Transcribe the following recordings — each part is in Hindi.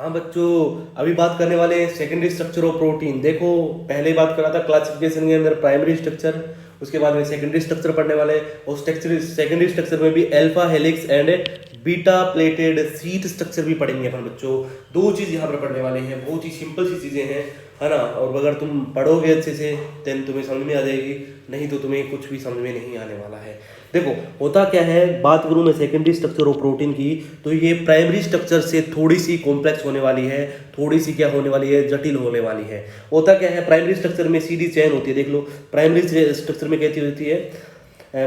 हाँ बच्चों, अभी बात करने वाले हैं सेकेंडरी स्ट्रक्चर ऑफ प्रोटीन। देखो, पहले बात करा था क्लासिफिकेशन के अंदर प्राइमरी स्ट्रक्चर, उसके बाद में सेकेंडरी स्ट्रक्चर पढ़ने वाले हैं। और स्ट्रक्चर सेकेंडरी स्ट्रक्चर में भी alpha helix and beta pleated sheet structure भी पढ़ेंगे अपन बच्चों। दो चीज़ यहाँ पर पढ़ने वाले हैं, बहुत ही सिंपल सी चीज़ें हैं, है ना। और अगर तुम पढ़ोगे अच्छे से देन तुम्हें समझ में आ जाएगी, नहीं तो तुम्हें कुछ भी समझ में नहीं आने वाला है। देखो होता क्या है, बात करूं मैं सेकेंडरी स्ट्रक्चर ऑफ प्रोटीन की, तो ये प्राइमरी स्ट्रक्चर से थोड़ी सी कॉम्प्लेक्स होने वाली है, थोड़ी सी क्या होने वाली है, जटिल होने वाली है। होता क्या है, प्राइमरी स्ट्रक्चर में सीधी चेन होती है। देख लो, प्राइमरी स्ट्रक्चर में कैसी होती है,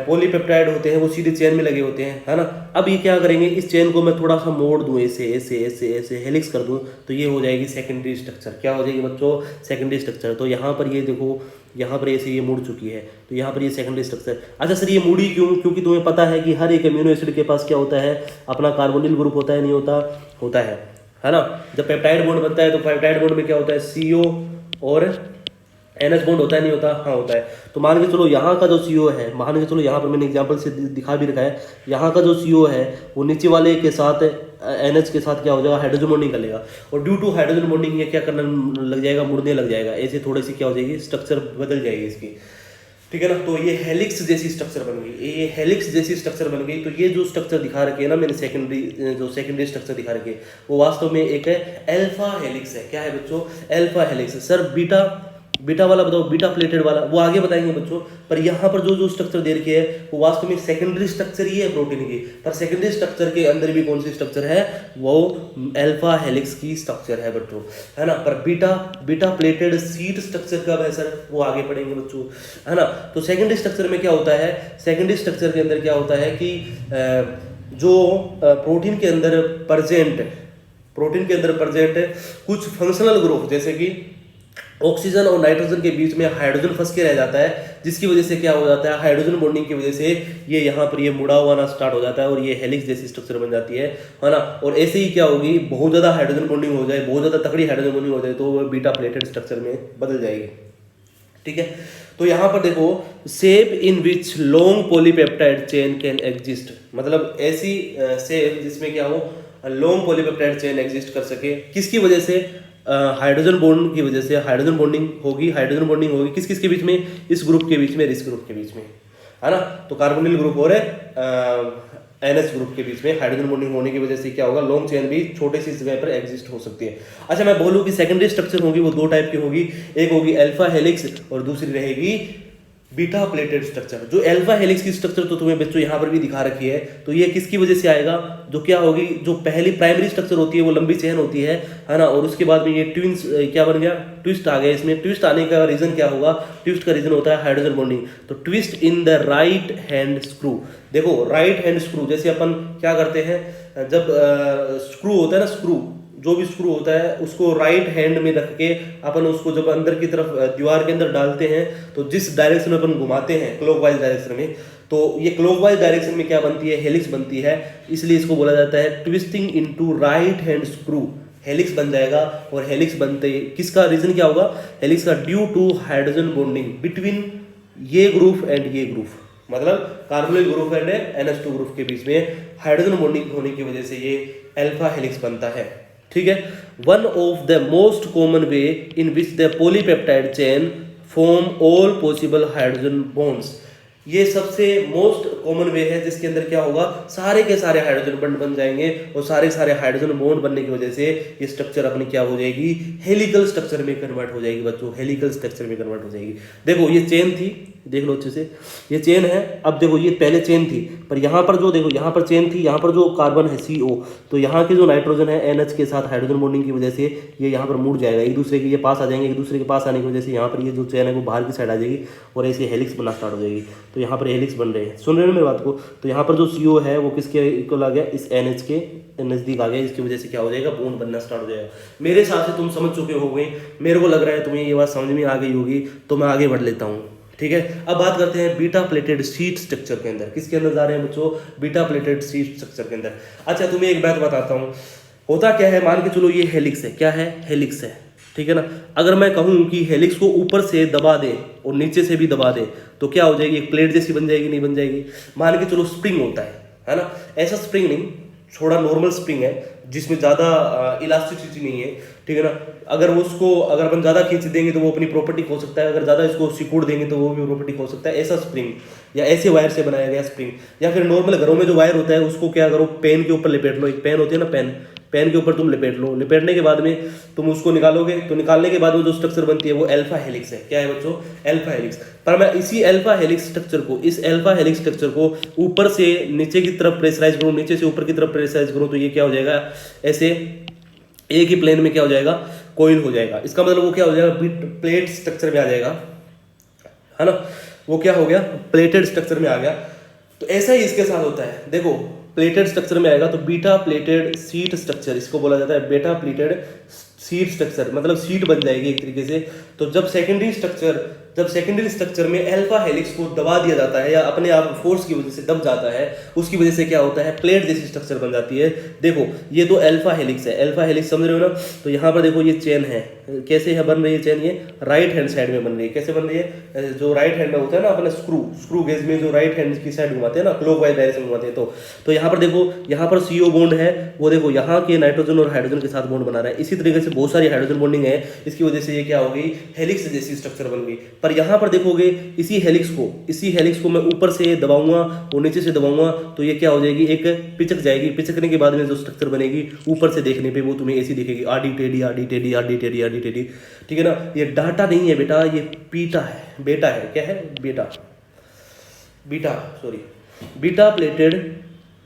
पॉलीपेप्टाइड होते हैं, वो सीधे चेन में लगे होते हैं, है ना। अब ये क्या करेंगे, इस चेन को मैं थोड़ा सा मोड़ दूं, ऐसे ऐसे ऐसे ऐसे हेलिक्स कर दूं, तो ये हो जाएगी सेकेंडरी स्ट्रक्चर। क्या हो जाएगी बच्चों, सेकेंडरी स्ट्रक्चर। तो यहाँ पर ये देखो, यहाँ पर ऐसे ये मुड़ चुकी है, तो यहाँ पर ये सेकेंडरी स्ट्रक्चर। अच्छा सर, ये मुड़ी क्यों? क्योंकि तुम्हें पता है कि हर एक अमीनो एसिड के पास क्या होता है, अपना कार्बोनिल ग्रुप होता है, नहीं होता, होता है ना। जब पेप्टाइड बॉन्ड बनता है तो पेप्टाइड बॉन्ड में क्या होता है, CO और NH बॉन्ड होता है, नहीं होता, हाँ होता है। तो मान के चलो यहाँ का जो CO है, मान के चलो यहाँ पर मैंने एग्जांपल से दिखा भी रखा है, यहाँ का जो CO है वो नीचे वाले के साथ NH के साथ क्या हो जाएगा, हाइड्रोजन बॉन्डिंग कर लेगा। और ड्यू टू हाइड्रोजन बॉन्डिंग ये क्या करने लग जाएगा, मुड़ने लग जाएगा, ऐसे थोड़ी सी क्या हो जाएगी, स्ट्रक्चर बदल जाएगी इसकी, ठीक है ना। तो ये हेलिक्स जैसी स्ट्रक्चर बन गई, ये हेलिक्स जैसी स्ट्रक्चर बन गई। तो ये जो स्ट्रक्चर दिखा रखी है ना मैंने, सेकेंडरी स्ट्रक्चर दिखा रखी है, वो वास्तव में एक है अल्फा हेलिक्स है। क्या है बच्चों, अल्फा हेलिक्स। सर बीटा वाला बताओ, बीटा प्लेटेड वाला, वो आगे बताएंगे बच्चों। पर यहाँ पर जो स्ट्रक्चर दे रखी है वो वास्तव में सेकेंडरी स्ट्रक्चर ही है प्रोटीन की। पर सेकेंडरी स्ट्रक्चर के अंदर भी कौन सी स्ट्रक्चर है, वो अल्फा हेलिक्स की स्ट्रक्चर है बच्चों, है ना। पर बीटा प्लेटेड शीट स्ट्रक्चर कब है सर, वो आगे पढ़ेंगे बच्चों, है ना। तो सेकेंडरी स्ट्रक्चर में क्या होता है, सेकेंडरी स्ट्रक्चर के अंदर क्या होता है कि जो प्रोटीन के अंदर प्रेजेंट कुछ फंक्शनल ग्रुप, जैसे कि ऑक्सीजन और नाइट्रोजन के बीच में हाइड्रोजन फंस के रह जाता है, जिसकी वजह से क्या हो जाता है, हाइड्रोजन बॉन्डिंग की वजह से ये यहाँ पर ये मुड़ा हुआ ना स्टार्ट हो जाता है और ये हेलिक्स जैसी स्ट्रक्चर बन जाती है ना। और ऐसे ही क्या होगी, बहुत ज़्यादा हाइड्रोजन बॉन्डिंग हो जाए, बहुत ज़्यादा तकड़ी हाइड्रोजन बॉन्डिंग हो जाए तो वो बीटा प्लेटेड स्ट्रक्चर में बदल जाएगी, ठीक है। तो यहाँ पर देखो, shape in which long polypeptide chain can exist, मतलब ऐसी शेप जिसमें क्या हो, लॉन्ग पॉलीपेप्टाइड चेन एग्जिस्ट कर सके। किसकी वजह से, हाइड्रोजन बॉन्ड की वजह से हाइड्रोजन बॉन्डिंग होगी किस किस के बीच में, इस ग्रुप के बीच में, इस ग्रुप के बीच में, है ना। तो कार्बोनिल ग्रुप और NH ग्रुप के बीच में हाइड्रोजन बॉन्डिंग होने की वजह से क्या होगा, लॉन्ग चेन भी छोटे सी जगह पर एग्जिस्ट हो सकती है। अच्छा, मैं बोलूँ कि सेकेंडरी स्ट्रक्चर होगी वो दो टाइप की होगी, एक होगी अल्फा हेलिक्स और दूसरी रहेगी बीटा प्लेटेड स्ट्रक्चर। जो अल्फा हेलिक्स की स्ट्रक्चर तो तुम्हें बच्चों यहाँ पर भी दिखा रखी है, तो ये किसकी वजह से आएगा, जो क्या होगी, जो पहली प्राइमरी स्ट्रक्चर होती है वो लंबी चेन होती है ना। और उसके बाद में ये ट्विंस क्या बन गया, ट्विस्ट आ गया। इसमें ट्विस्ट आने का रीजन क्या होगा, ट्विस्ट का रीजन होता है हाइड्रोजन बॉन्डिंग। तो twist in the right hand screw, देखो राइट हैंड स्क्रू, जैसे अपन क्या करते हैं, जब स्क्रू होता है ना, स्क्रू जो भी स्क्रू होता है उसको राइट हैंड में रख के अपन उसको जब अंदर की तरफ दीवार के अंदर डालते हैं, तो जिस डायरेक्शन में अपन घुमाते हैं क्लॉकवाइज डायरेक्शन में, तो ये क्लॉकवाइज डायरेक्शन में क्या बनती है, हेलिक्स बनती है। इसलिए इसको बोला जाता है twisting into right hand screw, helix बन जाएगा। और हेलिक्स बनते किसका रीजन क्या होगा, हेलिक्स का due to hydrogen bonding between ये ग्रुप एंड ये ग्रुप, मतलब carbonyl group and NH2 group के बीच में हाइड्रोजन बॉन्डिंग होने की वजह से ये अल्फा हेलिक्स बनता है, ठीक है। One of the most common way in which the polypeptide chain form all possible hydrogen bonds, ये सबसे मोस्ट कॉमन वे है जिसके अंदर क्या होगा, सारे के सारे हाइड्रोजन बॉन्ड बन जाएंगे और सारे हाइड्रोजन बॉन्ड बनने की वजह से ये स्ट्रक्चर अपनी क्या हो जाएगी, हेलिकल स्ट्रक्चर में कन्वर्ट हो जाएगी बच्चों, हेलिकल स्ट्रक्चर में कन्वर्ट हो जाएगी। देखो ये चेन थी, देख लो अच्छे से, ये चेन है। अब देखो ये पहले चेन थी, पर यहाँ पर जो देखो, यहाँ पर चेन थी, यहाँ पर जो कार्बन है CO, तो यहाँ के जो नाइट्रोजन है NH के साथ हाइड्रोजन बॉन्डिंग की वजह से ये यहाँ पर मुड़ जाएगा, एक दूसरे के ये पास आ जाएंगे, एक दूसरे के पास आने की वजह से यहाँ पर ये जो चेन है वो बाहर की साइड आ जाएगी और ऐसे हेलिक्स बनना स्टार्ट हो जाएगी। तो यहाँ पर हेलिक्स बन रहे हैं, सुन रहे हो मेरी बात को। तो यहाँ पर जो CO है वो किसके इक्वल आ गया, इस NH के नज़दीक आ गया, इसकी वजह से क्या हो जाएगा, बॉन्ड बनना स्टार्ट हो जाएगा। मेरे हिसाब से तुम समझ चुके हो गए, मेरे को लग रहा है तुम्हें ये बात समझ में आ गई होगी, तो मैं आगे बढ़ लेता हूँ, ठीक है। अब बात करते हैं बीटा प्लेटेड शीट स्ट्रक्चर के अंदर, किसके अंदर जा रहे हैं बच्चों, बीटा प्लेटेड शीट स्ट्रक्चर के अंदर। अच्छा तुम्हें एक बात बताता हूँ, होता क्या है, मान के चलो ये हेलिक्स है, क्या है, हेलिक्स है, ठीक है ना। अगर मैं कहूँ कि हेलिक्स को ऊपर से दबा दे और नीचे से भी दबा दे तो क्या हो जाएगी, एक प्लेट जैसी बन जाएगी, नहीं बन जाएगी। मान के चलो स्प्रिंग होता है ना, ऐसा स्प्रिंग नहीं, थोड़ा नॉर्मल स्प्रिंग है जिसमें ज़्यादा इलास्टिसिटी नहीं है, ठीक है ना। अगर उसको अगर अपन ज़्यादा खींच देंगे तो वो अपनी प्रॉपर्टी खो सकता है, अगर ज़्यादा इसको सिकुड़ देंगे तो वो भी प्रॉपर्टी खो सकता है। ऐसा स्प्रिंग या ऐसे वायर से बनाया गया स्प्रिंग, या फिर नॉर्मल घरों में जो वायर होता है उसको क्या करो, पेन के ऊपर लिपेट लो। एक पेन होती है ना, पेन, पेन के ऊपर तुम लिपेट लो। लिपेटने के बाद में तुम उसको निकालोगे तो निकालने के बाद वो जो स्ट्रक्चर बनती है वो अल्फा हेलिक्स है। क्या है बच्चों? Alpha helix. पर मैं इसी अल्फा हेलिक्स स्ट्रक्चर को, इस अल्फा हेलिक्स स्ट्रक्चर को ऊपर से नीचे की तरफ प्रेशराइज करूँ, नीचे से ऊपर की तरफ प्रेशराइज करूँ तो ये क्या हो जाएगा, ऐसे एक ही प्लेन में क्या हो जाएगा, कोइल हो जाएगा। इसका मतलब वो क्या हो जाएगा, प्लेट स्ट्रक्चर में आ जाएगा, है ना। वो क्या हो गया, प्लेटेड स्ट्रक्चर में आ गया। तो ऐसा ही इसके साथ होता है। देखो प्लेटेड स्ट्रक्चर में आएगा तो बीटा प्लेटेड सीट स्ट्रक्चर इसको बोला जाता है, बीटा प्लेटेड सीट स्ट्रक्चर, मतलब सीट बन जाएगी एक तरीके से। तो जब सेकेंडरी स्ट्रक्चर में अल्फा हेलिक्स को दबा दिया जाता है या अपने आप फोर्स की वजह से दब जाता है, उसकी वजह से क्या होता है, प्लेट जैसी स्ट्रक्चर बन जाती है। देखो ये तो अल्फा हेलिक्स है, अल्फा हेलिक्स समझ रहे हो ना। तो यहाँ पर देखो ये चेन है, कैसे है बन रही है चेन, ये राइट हैंड साइड में बन रही है। कैसे बन रही है, जो राइट हैंड में होता है ना अपने स्क्रू गेज में जो राइट हैंड की साइड घुमाते हैं ना, क्लॉकवाइज डायरेक्शन घुमाते हैं। तो यहाँ पर देखो, यहाँ पर CO बॉन्ड है, वो देखो यहाँ के नाइट्रोजन और हाइड्रोजन के साथ बॉन्ड बना रहा है। इसी तरीके से बहुत सारी हाइड्रोजन बॉन्डिंग है, इसकी वजह से ये क्या हो गई, हेलिक्स जैसी स्ट्रक्चर बन गई। पर यहाँ पर देखोगे इसी हेलिक्स को मैं ऊपर से दबाऊंगा और नीचे से दबाऊंगा तो ये क्या हो जाएगी, एक पिचक जाएगी। पिचकने के बाद में जो स्ट्रक्चर बनेगी ऊपर से देखने पे वो तुम्हें ऐसी दिखेगी, आडी टेढ़ी आडी टेढ़ी आडी टेढ़ी आडी टेढ़ी, ठीक है ना। ये डाटा नहीं है बेटा, ये पीटा है, बेटा है। क्या है, बीटा प्लेटेड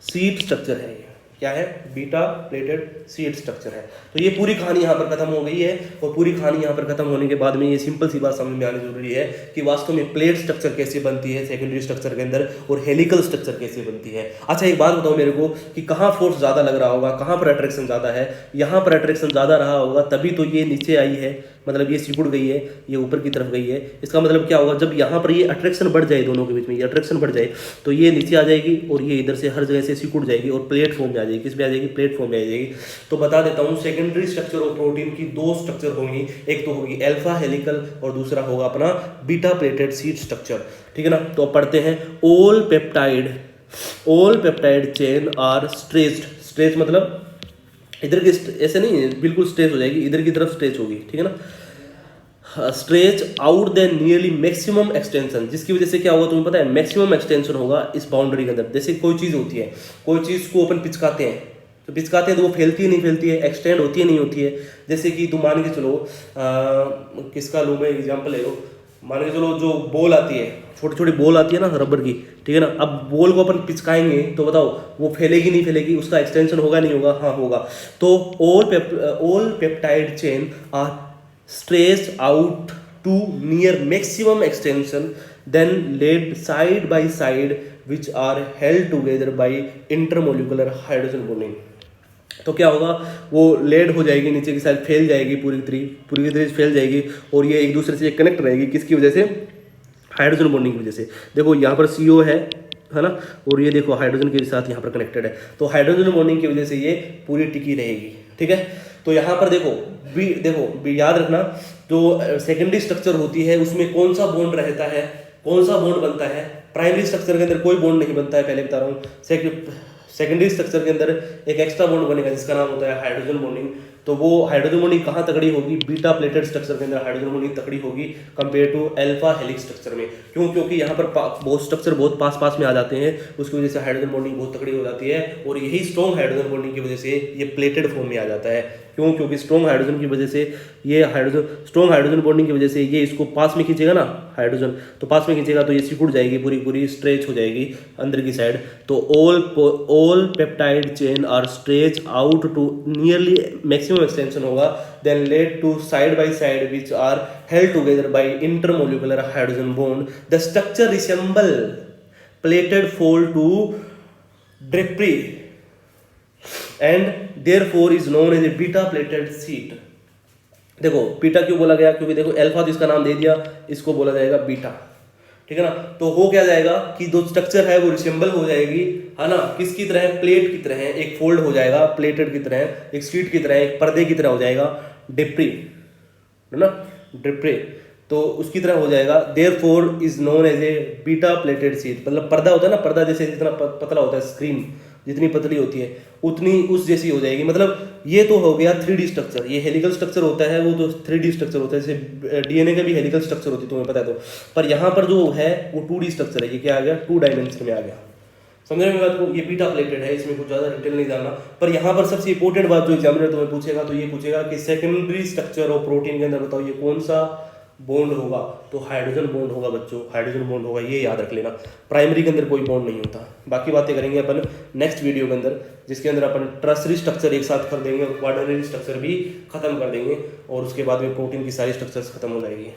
सीट स्ट्रक्चर है। क्या है, बीटा प्लेटेड सीट स्ट्रक्चर है। तो ये पूरी कहानी यहाँ पर खत्म हो गई है। और पूरी कहानी यहाँ पर खत्म होने के बाद में ये सिंपल सी बात समझ में आनी जरूरी है कि वास्तव में प्लेट स्ट्रक्चर कैसे बनती है सेकेंडरी स्ट्रक्चर के अंदर, और हेलिकल स्ट्रक्चर कैसे बनती है। अच्छा एक बात बताओ मेरे को कि कहाँ फोर्स ज़्यादा लग रहा होगा, कहाँ पर अट्रैक्शन ज़्यादा है। यहाँ पर अट्रैक्शन ज़्यादा रहा होगा तभी तो ये नीचे आई है, मतलब ये सिकुड़ गई है, ये ऊपर की तरफ गई है। इसका मतलब क्या होगा, जब यहाँ पर ये अट्रैक्शन बढ़ जाए, दोनों के बीच में ये अट्रैक्शन बढ़ जाए तो ये नीचे आ जाएगी और ये इधर से हर जगह से सिकुड़ जाएगी और प्लेटफॉर्म में आ जाएगी। किस में आ जाएगी, प्लेटफॉर्म में आ जाएगी। तो बता देता हूँ, सेकेंडरी स्ट्रक्चर ऑफ प्रोटीन की दो स्ट्रक्चर होंगी, एक तो होगी अल्फा हेलिकल और दूसरा होगा अपना बीटा प्लेटेड सीट स्ट्रक्चर, ठीक है ना। तो अब पढ़ते हैं, all peptide chain are stretched मतलब इधर की ऐसे नहीं है, बिल्कुल स्ट्रेच हो जाएगी, इधर की तरफ स्ट्रेच होगी, ठीक है ना। Stretch out then nearly maximum extension, जिसकी वजह से क्या होगा तुम्हें पता है, मैक्सिमम एक्सटेंशन होगा इस बाउंड्री के अंदर। जैसे कोई चीज़ होती है, कोई चीज़ को अपन पिचकाते हैं तो वो फैलती है नहीं फैलती है, एक्सटेंड होती है नहीं होती है। जैसे कि तुम मान के चलो, किसका लूँ मैं एग्जाम्पल ले लो, मान के चलो जो बॉल आती है, छोटी छोटी बॉल आती है ना रबर की, ठीक है ना। अब बॉल को अपन पिचकाएंगे तो बताओ वो फैलेगी नहीं फैलेगी, उसका एक्सटेंशन होगा नहीं होगा, हाँ होगा। तो all peptide chain are stretched out to near maximum extension then led side by side which are held together by intermolecular hydrogen bonding। तो क्या होगा, वो लेड हो जाएगी, नीचे की साइड फैल जाएगी, पूरी की तरह फैल जाएगी और ये एक दूसरे से कनेक्ट रहेगी। किसकी वजह से, हाइड्रोजन बॉन्डिंग की वजह से। देखो यहाँ पर CO है ना, और ये देखो हाइड्रोजन के साथ यहाँ पर कनेक्टेड है, तो हाइड्रोजन बॉन्डिंग की वजह से ये पूरी टिकी रहेगी, ठीक है। तो यहाँ पर देखो याद रखना, जो सेकेंडरी स्ट्रक्चर होती है उसमें कौन सा बॉन्ड रहता है, कौन सा बॉन्ड बनता है। प्राइमरी स्ट्रक्चर के अंदर कोई बॉन्ड नहीं बनता है, पहले बता रहा हूँ। सेकेंडरी स्ट्रक्चर के अंदर एक एक्स्ट्रा बॉन्ड बनेगा जिसका नाम होता है हाइड्रोजन बॉन्डिंग। तो वो हाइड्रोजन बॉन्डिंग कहाँ तकड़ी होगी, बीटा प्लेटेड स्ट्रक्चर के अंदर हाइड्रोजन बॉन्डिंग तकड़ी होगी compare to alpha helix structure में। क्यों, क्योंकि यहाँ पर बहुत स्ट्रक्चर बहुत पास में आ जाते हैं, उसकी वजह से हाइड्रोजन बॉन्डिंग बहुत तकड़ी हो जाती है। और यही स्ट्रॉन्ग हाइड्रोजन बॉन्डिंग की वजह से ये प्लेटेड फॉर्म में आ जाता है। क्यों, क्योंकि स्ट्रॉन्ग हाइड्रोजन की वजह से स्ट्रॉन्ग हाइड्रोजन बॉन्डिंग की वजह से ये इसको पास में खींचेगा ना हाइड्रोजन, तो पास में खींचेगा तो ये सिकुड़ जाएगी, पूरी स्ट्रेच हो जाएगी अंदर की साइड। तो all peptide chain are stretch out to nearly maximum extension होगा, then led to side by side which are held together by intermolecular hydrogen bond. The structure resemble plated fold to drapery and therefore is known as a beta plated sheet। देखो बीटा क्यों बोला गया, क्योंकि देखो अल्फा तो इसका नाम दे दिया, इसको बोला जाएगा बीटा, ठीक है ना। तो हो क्या जाएगा कि जो स्ट्रक्चर है वो रिसेंबल हो जाएगी, है ना, किसकी तरह, प्लेट की तरह। एक फोल्ड हो जाएगा प्लेटेड की तरह, एक शीट की तरह, एक पर्दे की तरह हो जाएगा, ड्रेपरी, है ना, ड्रेपरी, तो उसकी तरह हो जाएगा। Therefore is known as a beta pleated sheet. मतलब पर्दा होता है ना, पर्दा जैसे जितना पतला होता है स्क्रीन, जितनी पतली होती है उतनी उस जैसी हो जाएगी। मतलब ये तो हो गया 3D स्ट्रक्चर। ये हेलिकल स्ट्रक्चर होता है, वो तो 3D स्ट्रक्चर होता है, जैसे डीएनए का भी हेलिकल स्ट्रक्चर होती है, तुम्हें पता है। तो पर यहाँ पर जो है वो 2D स्ट्रक्चर है। ये क्या आ गया, 2 डायमेंशन में आ गया। समझ में बात को। ये बीटा प्लेटेड है, इसमें कुछ ज़्यादा डिटेल नहीं जानना। पर यहाँ पर सबसे इंपॉर्टेंट बात जो एग्जामिनर तुम्हें पूछेगा तो ये पूछेगा कि सेकेंडरी स्ट्रक्चर ऑफ प्रोटीन के अंदर बताओ ये कौन सा बॉन्ड होगा। तो हाइड्रोजन बॉन्ड होगा बच्चों, हाइड्रोजन बॉन्ड होगा, ये याद रख लेना। प्राइमरी के अंदर कोई बॉन्ड नहीं होता। बाकी बातें करेंगे अपन नेक्स्ट वीडियो के अंदर, जिसके अंदर अपन टर्सरी स्ट्रक्चर एक साथ कर देंगे और क्वाटरनरी स्ट्रक्चर भी खत्म कर देंगे, और उसके बाद में प्रोटीन की सारी स्ट्रक्चर्स खत्म हो जाएगी।